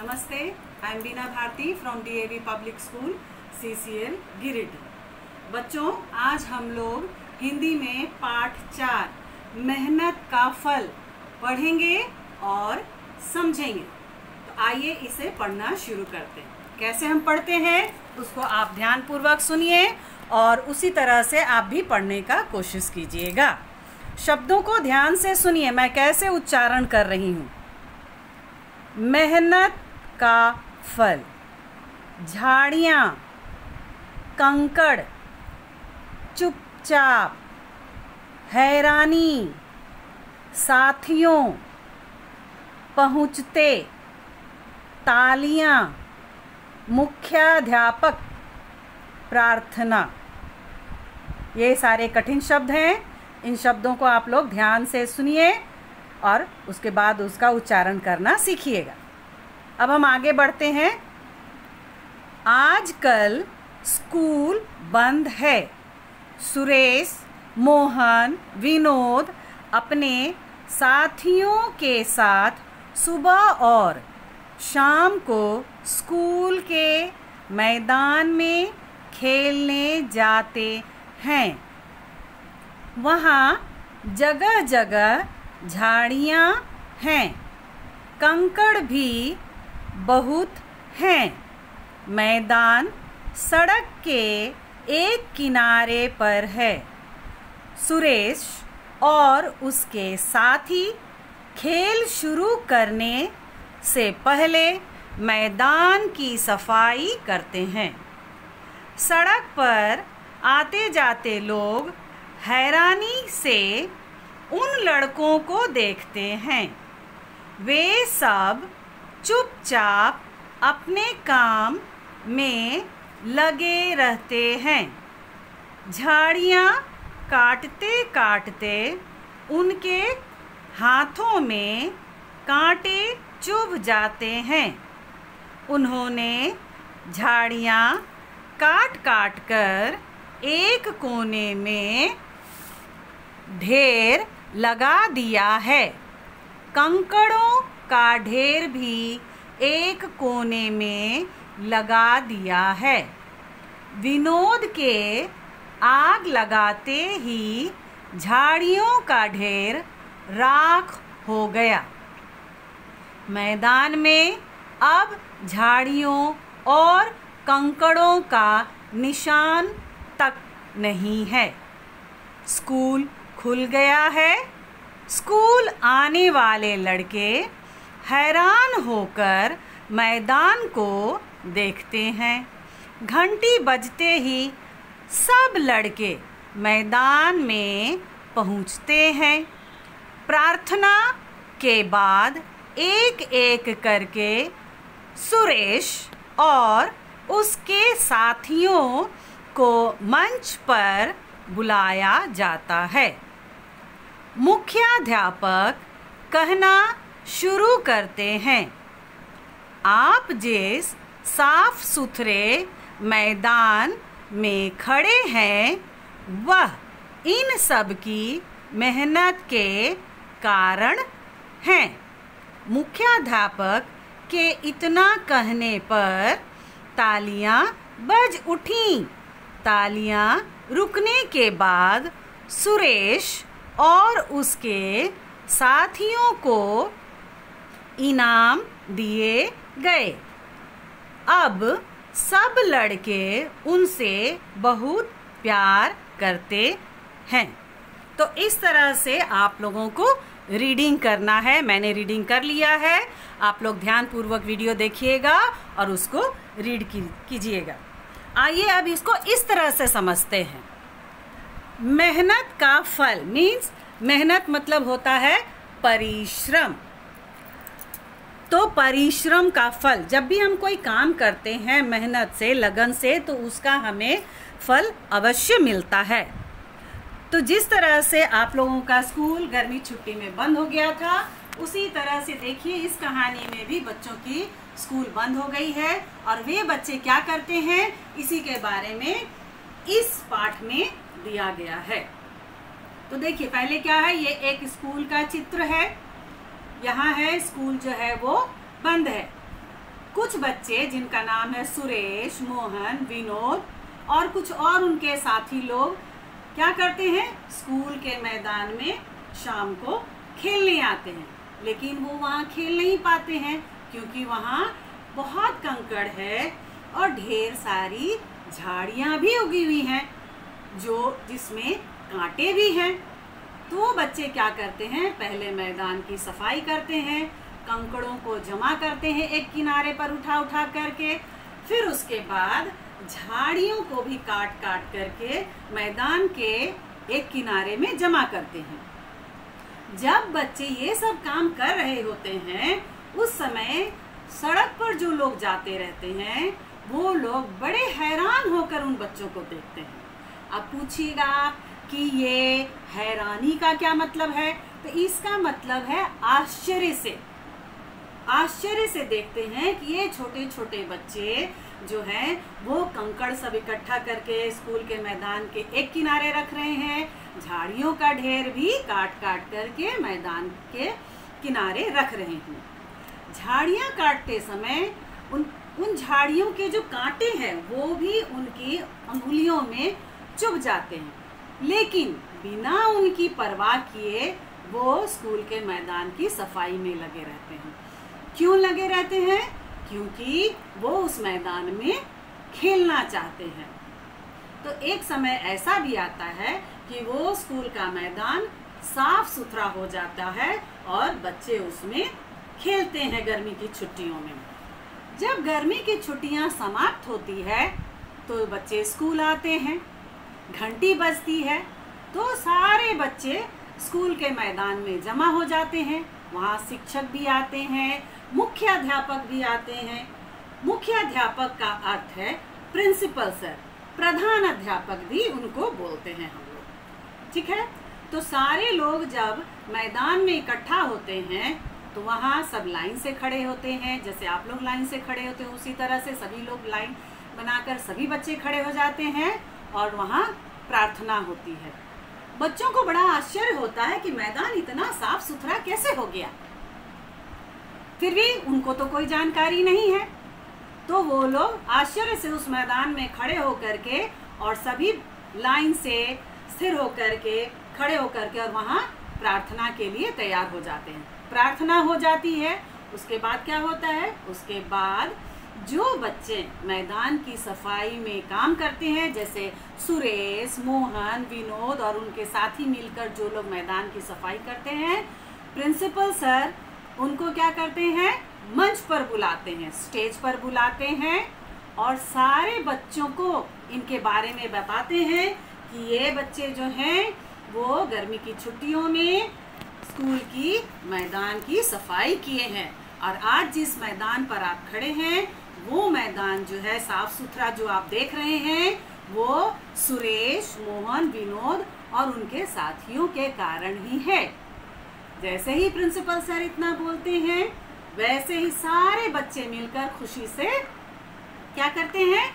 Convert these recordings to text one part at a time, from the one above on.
नमस्ते, I am Beena Bharti from DAV public school CCL Giridih. बच्चों, आज हम लोग हिंदी में पाठ 4 मेहनत का फल पढ़ेंगे और समझेंगे। तो आइए इसे पढ़ना शुरू करते हैं। कैसे हम पढ़ते हैं उसको आप ध्यानपूर्वक सुनिए और उसी तरह से आप भी पढ़ने का कोशिश कीजिएगा। शब्दों को ध्यान से सुनिए, मैं कैसे उच्चारण कर रही हूँ। मेहनत का फल, झाड़ियाँ, कंकड़, चुपचाप, हैरानी, साथियों, पहुँचते, तालियाँ, मुख्याध्यापक, प्रार्थना। ये सारे कठिन शब्द हैं। इन शब्दों को आप लोग ध्यान से सुनिए और उसके बाद उसका उच्चारण करना सीखिएगा। अब हम आगे बढ़ते हैं। आजकल स्कूल बंद है। सुरेश, मोहन, विनोद अपने साथियों के साथ सुबह और शाम को स्कूल के मैदान में खेलने जाते हैं। वहाँ जगह जगह झाड़ियाँ हैं, कंकड़ भी बहुत हैं। मैदान सड़क के एक किनारे पर है। सुरेश और उसके साथी खेल शुरू करने से पहले मैदान की सफाई करते हैं। सड़क पर आते जाते लोग हैरानी से उन लड़कों को देखते हैं। वे सब चुपचाप अपने काम में लगे रहते हैं। झाड़ियाँ काटते काटते उनके हाथों में कांटे चुभ जाते हैं। उन्होंने झाड़ियाँ काट काट कर एक कोने में ढेर लगा दिया है। कंकड़ों का ढेर भी एक कोने में लगा दिया है। विनोद के आग लगाते ही झाड़ियों का ढेर राख हो गया। मैदान में अब झाड़ियों और कंकड़ों का निशान तक नहीं है। स्कूल खुल गया है। स्कूल आने वाले लड़के हैरान होकर मैदान को देखते हैं। घंटी बजते ही सब लड़के मैदान में पहुंचते हैं। प्रार्थना के बाद एक एक करके सुरेश और उसके साथियों को मंच पर बुलाया जाता है। मुख्याध्यापक कहना शुरू करते हैं, आप जिस साफ सुथरे मैदान में खड़े हैं वह इन सब की मेहनत के कारण हैं। मुख्याध्यापक के इतना कहने पर तालियां बज उठीं। तालियां रुकने के बाद सुरेश और उसके साथियों को इनाम दिए गए। अब सब लड़के उनसे बहुत प्यार करते हैं। तो इस तरह से आप लोगों को रीडिंग करना है। मैंने रीडिंग कर लिया है। आप लोग ध्यानपूर्वक वीडियो देखिएगा और उसको रीड कीजिएगा। आइए अब इसको इस तरह से समझते हैं। मेहनत का फल मीन्स मेहनत मतलब होता है परिश्रम। तो परिश्रम का फल, जब भी हम कोई काम करते हैं मेहनत से, लगन से, तो उसका हमें फल अवश्य मिलता है। तो जिस तरह से आप लोगों का स्कूल गर्मी छुट्टी में बंद हो गया था, उसी तरह से देखिए इस कहानी में भी बच्चों की स्कूल बंद हो गई है और वे बच्चे क्या करते हैं, इसी के बारे में इस पाठ में दिया गया है। तो देखिए पहले क्या है, ये एक स्कूल का चित्र है। यहाँ है स्कूल जो है वो बंद है। कुछ बच्चे जिनका नाम है सुरेश, मोहन, विनोद और कुछ और उनके साथी लोग क्या करते हैं, स्कूल के मैदान में शाम को खेलने आते हैं। लेकिन वो वहाँ खेल नहीं पाते हैं क्योंकि वहाँ बहुत कंकड़ है और ढेर सारी झाड़ियाँ भी उगी हुई हैं जिसमें कांटे भी हैं। तो वो बच्चे क्या करते हैं, पहले मैदान की सफाई करते हैं, कंकड़ों को जमा करते हैं एक किनारे पर उठा उठा करके, फिर उसके बाद झाड़ियों को भी काट काट करके मैदान के एक किनारे में जमा करते हैं। जब बच्चे ये सब काम कर रहे होते हैं उस समय सड़क पर जो लोग जाते रहते हैं वो लोग बड़े हैरान होकर उन बच्चों को देखते हैं। अब पूछिएगा कि ये हैरानी का क्या मतलब है, तो इसका मतलब है आश्चर्य से देखते हैं कि ये छोटे छोटे बच्चे जो हैं वो कंकड़ सब इकट्ठा करके स्कूल के मैदान के एक किनारे रख रहे हैं, झाड़ियों का ढेर भी काट काट करके मैदान के किनारे रख रहे हैं। झाड़ियाँ काटते समय उन झाड़ियों के जो कांटे हैं वो भी उनकी अंगुलियों में चुभ जाते हैं, लेकिन बिना उनकी परवाह किए वो स्कूल के मैदान की सफाई में लगे रहते हैं। क्यों लगे रहते हैं? क्योंकि वो उस मैदान में खेलना चाहते हैं। तो एक समय ऐसा भी आता है कि वो स्कूल का मैदान साफ सुथरा हो जाता है और बच्चे उसमें खेलते हैं गर्मी की छुट्टियों में। जब गर्मी की छुट्टियां समाप्त होती है तो बच्चे स्कूल आते हैं, घंटी बजती है तो सारे बच्चे स्कूल के मैदान में जमा हो जाते हैं। वहाँ शिक्षक भी आते हैं, मुख्याध्यापक भी आते हैं। मुख्याध्यापक का अर्थ है प्रिंसिपल सर, प्रधान अध्यापक भी उनको बोलते हैं हम लोग, ठीक है। तो सारे लोग जब मैदान में इकट्ठा होते हैं तो वहाँ सब लाइन से खड़े होते हैं, जैसे आप लोग लाइन से खड़े होते हैं उसी तरह से सभी लोग लाइन बनाकर सभी बच्चे खड़े हो जाते हैं और वहाँ प्रार्थना होती है। बच्चों को बड़ा आश्चर्य होता है कि मैदान इतना साफ सुथरा कैसे हो गया, फिर भी उनको तो कोई जानकारी नहीं है। तो वो लोग आश्चर्य से उस मैदान में खड़े होकर के और सभी लाइन से स्थिर होकर के खड़े होकर के और वहाँ प्रार्थना के लिए तैयार हो जाते हैं। प्रार्थना हो जाती है, उसके बाद क्या होता है, उसके बाद जो बच्चे मैदान की सफाई में काम करते हैं, जैसे सुरेश, मोहन, विनोद और उनके साथी मिलकर जो लोग मैदान की सफाई करते हैं, प्रिंसिपल सर उनको क्या करते हैं, मंच पर बुलाते हैं, स्टेज पर बुलाते हैं और सारे बच्चों को इनके बारे में बताते हैं कि ये बच्चे जो हैं वो गर्मी की छुट्टियों में स्कूल की मैदान की सफाई किए हैं और आज जिस मैदान पर आप खड़े हैं वो मैदान जो है साफ सुथरा जो आप देख रहे हैं वो सुरेश, मोहन, विनोद और उनके साथियों के कारण ही है। जैसे ही प्रिंसिपल सर इतना बोलते हैं वैसे ही सारे बच्चे मिलकर खुशी से क्या करते हैं,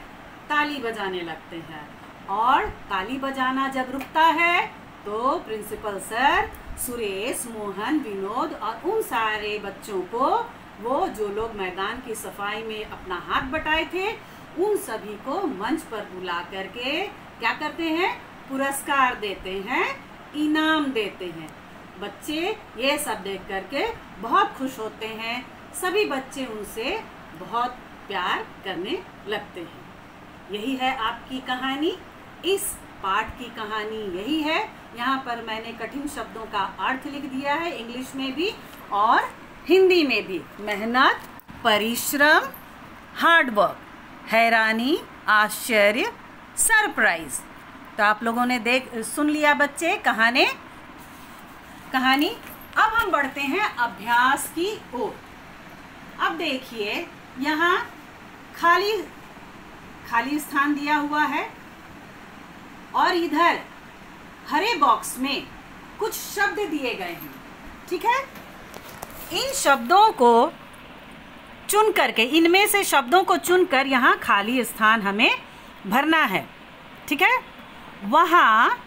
ताली बजाने लगते हैं। और ताली बजाना जब रुकता है तो प्रिंसिपल सर सुरेश, मोहन, विनोद और उन सारे बच्चों को, वो जो लोग मैदान की सफाई में अपना हाथ बटाए थे, उन सभी को मंच पर बुला करके क्या करते हैं, पुरस्कार देते हैं, इनाम देते हैं। बच्चे ये सब देख करके बहुत खुश होते हैं, सभी बच्चे उनसे बहुत प्यार करने लगते हैं। यही है आपकी कहानी, इस पाठ की कहानी यही है। यहाँ पर मैंने कठिन शब्दों का अर्थ लिख दिया है, इंग्लिश में भी और हिंदी में भी। मेहनत, परिश्रम, हार्डवर्क, हैरानी, आश्चर्य, सरप्राइज। तो आप लोगों ने सुन लिया बच्चे कहानी। अब हम बढ़ते हैं अभ्यास की ओर। अब देखिए यहाँ खाली स्थान दिया हुआ है और इधर हरे बॉक्स में कुछ शब्द दिए गए हैं, ठीक है। इन शब्दों को चुन करके, इनमें से शब्दों को चुनकर यहाँ खाली स्थान हमें भरना है, ठीक है। वहाँ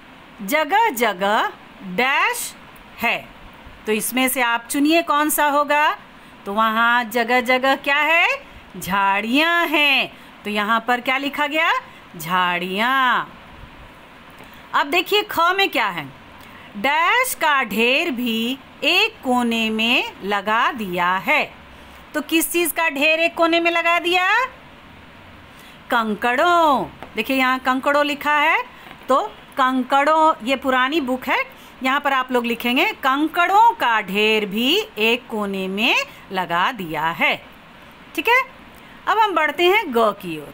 जगह जगह डैश है, तो इसमें से आप चुनिए कौन सा होगा। तो वहाँ जगह जगह क्या है, झाड़ियां हैं। तो यहाँ पर क्या लिखा गया? झाड़ियां। अब देखिए ख में क्या है? डैश का ढेर भी एक कोने में लगा दिया है। तो किस चीज का ढेर एक कोने में लगा दिया? कंकड़ों। देखिए यहाँ कंकड़ों लिखा है, तो कंकड़ों, ये पुरानी बुक है, यहाँ पर आप लोग लिखेंगे कंकड़ों का ढेर भी एक कोने में लगा दिया है। ठीक है, अब हम बढ़ते हैं ग की ओर।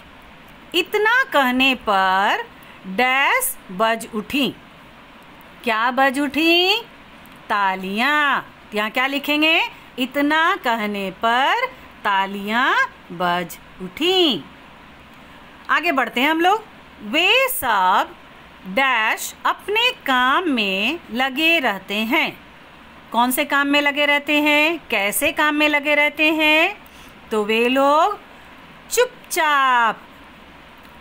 इतना कहने पर डैश बज उठी। क्या बज उठी? तालियां। यहाँ क्या लिखेंगे? इतना कहने पर तालियां बज उठी। आगे बढ़ते हैं हम लोग। वे सब डैश अपने काम में लगे रहते हैं। कौन से काम में लगे रहते हैं? कैसे काम में लगे रहते हैं? तो वे लोग चुपचाप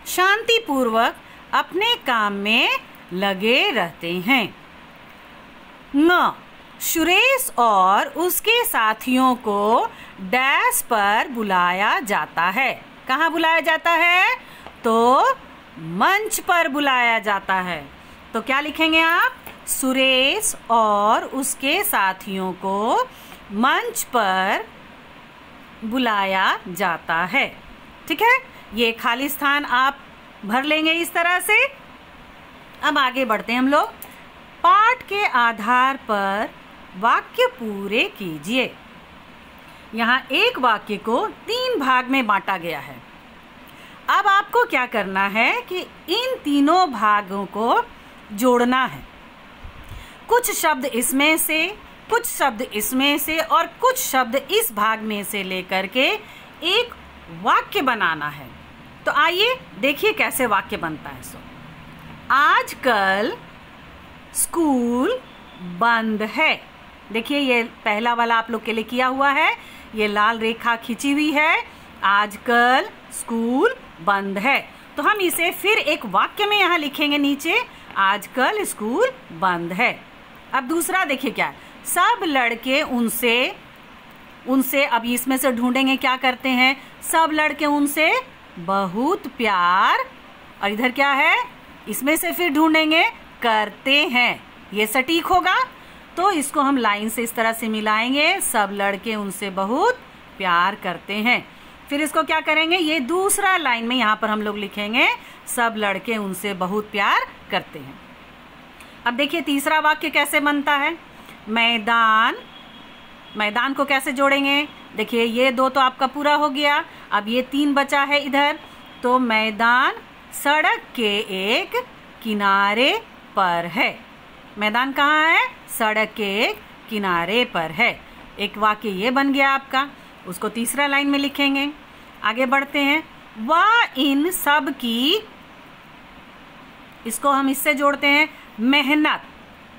शांतिपूर्वक अपने काम में लगे रहते हैं। न सुरेश और उसके साथियों को डैश पर बुलाया जाता है। कहाँ बुलाया जाता है? तो मंच पर बुलाया जाता है। तो क्या लिखेंगे आप? सुरेश और उसके साथियों को मंच पर बुलाया जाता है। ठीक है, ये खाली स्थान आप भर लेंगे इस तरह से। अब आगे बढ़ते हैं हम लोग। पाठ के आधार पर वाक्य पूरे कीजिए। यहाँ एक वाक्य को 3 भाग में बांटा गया है। अब आपको क्या करना है कि इन तीनों भागों को जोड़ना है। कुछ शब्द इसमें से, कुछ शब्द इसमें से और कुछ शब्द इस भाग में से लेकर के एक वाक्य बनाना है। तो आइए देखिए कैसे वाक्य बनता है। आजकल स्कूल बंद है। देखिए ये पहला वाला आप लोग के लिए किया हुआ है, ये लाल रेखा खींची हुई है। आजकल स्कूल बंद है। तो हम इसे फिर एक वाक्य में यहाँ लिखेंगे नीचे, आजकल स्कूल बंद है। अब दूसरा देखिए क्या है? सब लड़के उनसे अब इसमें से ढूंढेंगे क्या करते हैं। सब लड़के उनसे बहुत प्यार, और इधर क्या है? इसमें से फिर ढूंढेंगे करते हैं। ये सटीक होगा। तो इसको हम लाइन से इस तरह से मिलाएंगे, सब लड़के उनसे बहुत प्यार करते हैं। फिर इसको क्या करेंगे? ये दूसरा लाइन में यहाँ पर हम लोग लिखेंगे सब लड़के उनसे बहुत प्यार करते हैं। अब देखिए तीसरा वाक्य कैसे बनता है। मैदान, मैदान को कैसे जोड़ेंगे? देखिए ये 2 तो आपका पूरा हो गया, अब ये 3 बचा है इधर। तो मैदान सड़क के एक किनारे पर है। मैदान कहाँ है? सड़क के एक किनारे पर है। एक वाक्य ये बन गया आपका, उसको तीसरा लाइन में लिखेंगे। आगे बढ़ते हैं। वह इन सब की, इसको हम इससे जोड़ते हैं मेहनत,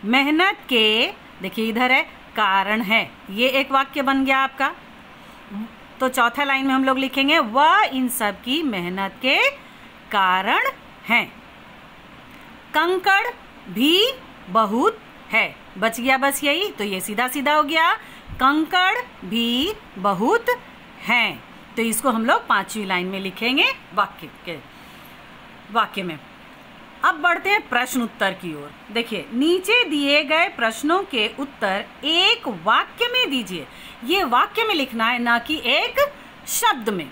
मेहनत के, देखिए इधर है कारण है। ये एक वाक्य बन गया आपका। तो चौथा लाइन में हम लोग लिखेंगे वह इन सब की मेहनत के कारण हैं। कंकड़ भी बहुत है। बच गया बस यही, तो ये सीधा सीधा हो गया, कंकड़ भी बहुत हैं। तो इसको हम लोग 5वीं लाइन में लिखेंगे वाक्य में। अब बढ़ते हैं प्रश्न उत्तर की ओर। देखिए नीचे दिए गए प्रश्नों के उत्तर एक वाक्य में दीजिए। ये वाक्य में लिखना है, ना कि एक शब्द में।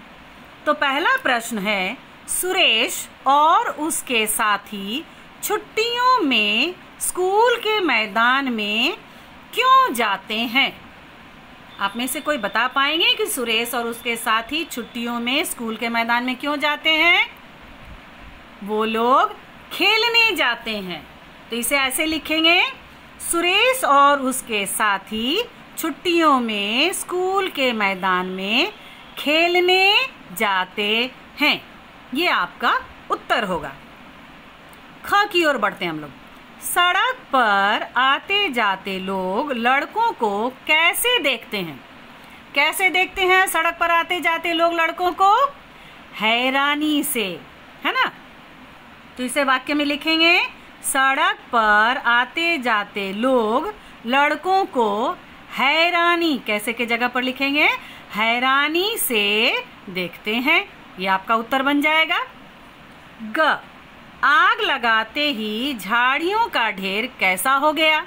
तो पहला प्रश्न है, सुरेश और उसके साथी छुट्टियों में स्कूल के मैदान में क्यों जाते हैं? आप में से कोई बता पाएंगे कि सुरेश और उसके साथी छुट्टियों में स्कूल के मैदान में क्यों जाते हैं? वो लोग खेलने जाते हैं। तो इसे ऐसे लिखेंगे, सुरेश और उसके साथी छुट्टियों में स्कूल के मैदान में खेलने जाते हैं। ये आपका उत्तर होगा। ख की ओर बढ़ते हैं हम लोग। सड़क पर आते जाते लोग लड़कों को कैसे देखते हैं? कैसे देखते हैं सड़क पर आते जाते लोग लड़कों को? हैरानी से, है ना? तो इसे वाक्य में लिखेंगे, सड़क पर आते जाते लोग लड़कों को हैरानी, कैसे के जगह पर लिखेंगे? हैरानी से देखते हैं। ये आपका उत्तर बन जाएगा। ग, आग लगाते ही झाड़ियों का ढेर कैसा हो गया?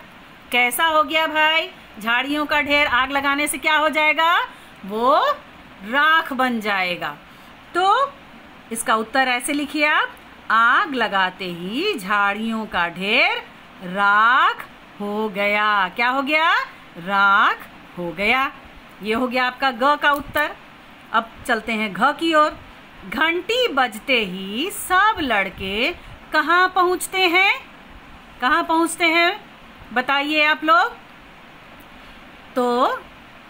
कैसा हो गया भाई? झाड़ियों का ढेर आग लगाने से क्या हो जाएगा? वो राख बन जाएगा। तो इसका उत्तर ऐसे लिखिए आप, आग लगाते ही झाड़ियों का ढेर राख हो गया। क्या हो गया? राख हो गया। ये हो गया आपका ग का उत्तर। अब चलते हैं घ की ओर। घंटी बजते ही सब लड़के कहाँ पहुंचते हैं? कहाँ पहुंचते हैं बताइए आप लोग। तो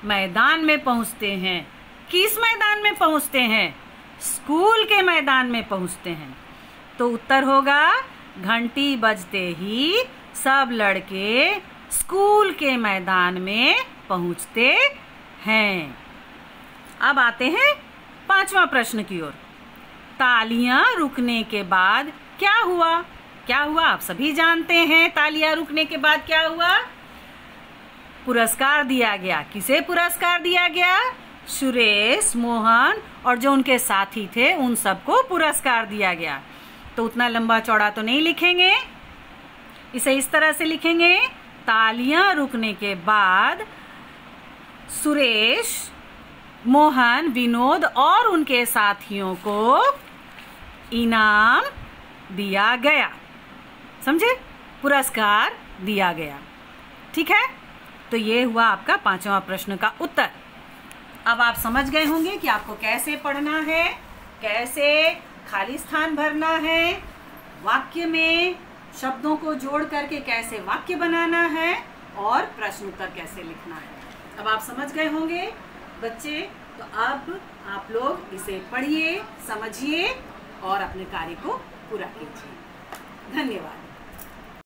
मैदान में पहुंचते हैं। किस मैदान में पहुंचते हैं? स्कूल के मैदान में पहुंचते हैं। तो उत्तर होगा घंटी बजते ही सब लड़के स्कूल के मैदान में पहुंचते हैं। अब आते हैं 5वां प्रश्न की ओर। तालियां रुकने के बाद क्या हुआ? क्या हुआ आप सभी जानते हैं। तालियां रुकने के बाद क्या हुआ? पुरस्कार दिया गया। किसे पुरस्कार दिया गया? सुरेश, मोहन और जो उनके साथी थे उन सबको पुरस्कार दिया गया। तो उतना लंबा चौड़ा तो नहीं लिखेंगे, इसे इस तरह से लिखेंगे। तालियां रुकने के बाद सुरेश, मोहन, विनोद और उनके साथियों को इनाम दिया गया। समझे? पुरस्कार दिया गया। ठीक है, तो ये हुआ आपका 5वां प्रश्न का उत्तर। अब आप समझ गए होंगे कि आपको कैसे पढ़ना है, कैसे खाली स्थान भरना है, वाक्य में शब्दों को जोड़ करके कैसे वाक्य बनाना है और प्रश्न उत्तर कैसे लिखना है। अब आप समझ गए होंगे बच्चे। तो अब आप लोग इसे पढ़िए, समझिए और अपने कार्य को पूरा कीजिए। धन्यवाद।